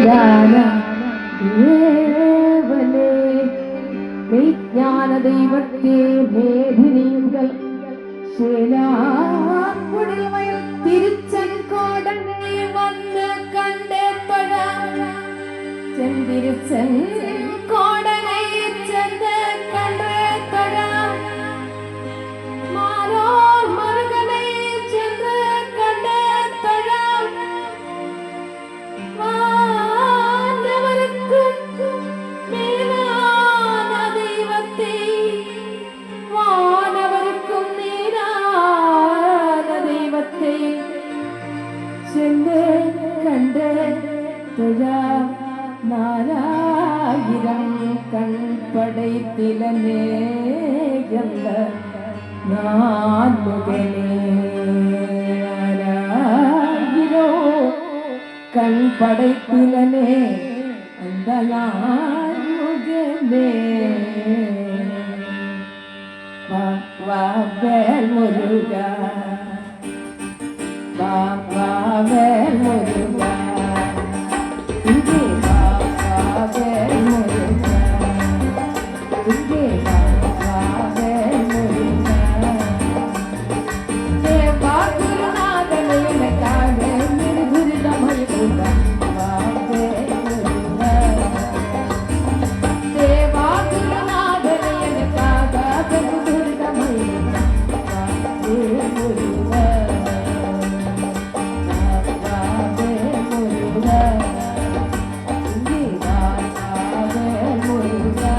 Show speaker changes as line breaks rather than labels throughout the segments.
தேவனே மெய்ஞான தெய்வத்தே மேதினிகள் சேனாக்குடில் வயல் திருச்செங்கோடனை வந்து கண்டே தொழ செந்திருச்செங்கோடனை சென்று கண்டே தொழ மாலோர் மருகனை சென்று கண்டே தொழ வானவருக்கும் மேலான தெய்வத்தை வானவருக்கும் மேலான தெய்வத்தை சென்று கண்ட தொழ நாலாயிரம் கண் படைத்திலனே எல்ல நான் முகனே நாலாயிரோ கண் படைத்திலனே அந்த நான் முகனே வேல் முருகா வேல் முருகா இங்கே வேல் முருகா இங்கே வேல் முருகா தேவா குருநாதனை எனக்காக நிர்குருதமய முருகா வேல் முருகா தேவா குருநாதனை எனக்காக நிர்குருதமய முருகா வேல் முருகா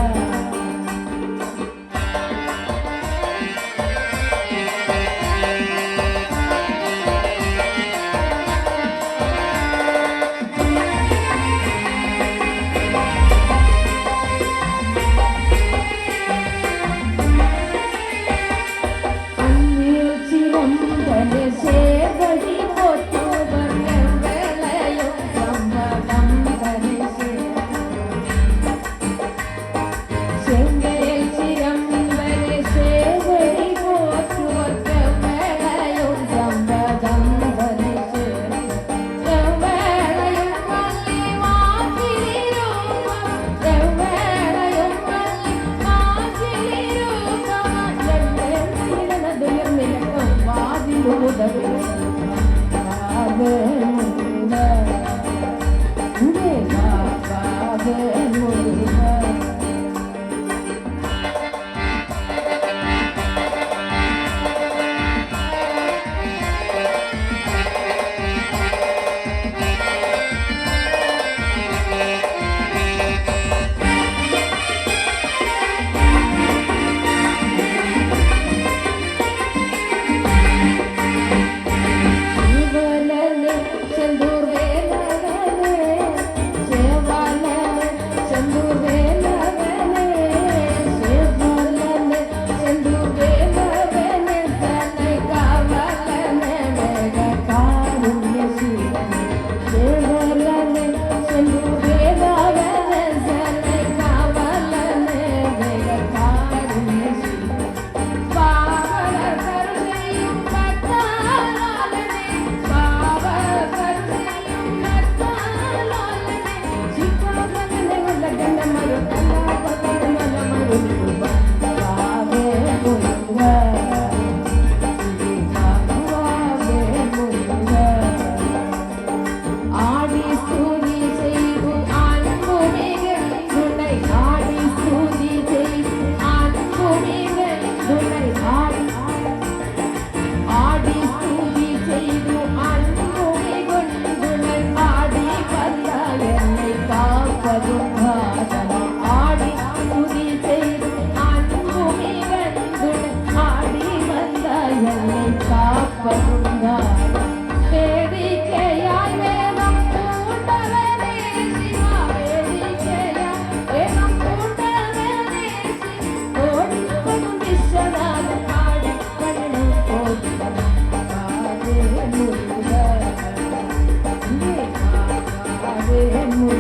Hare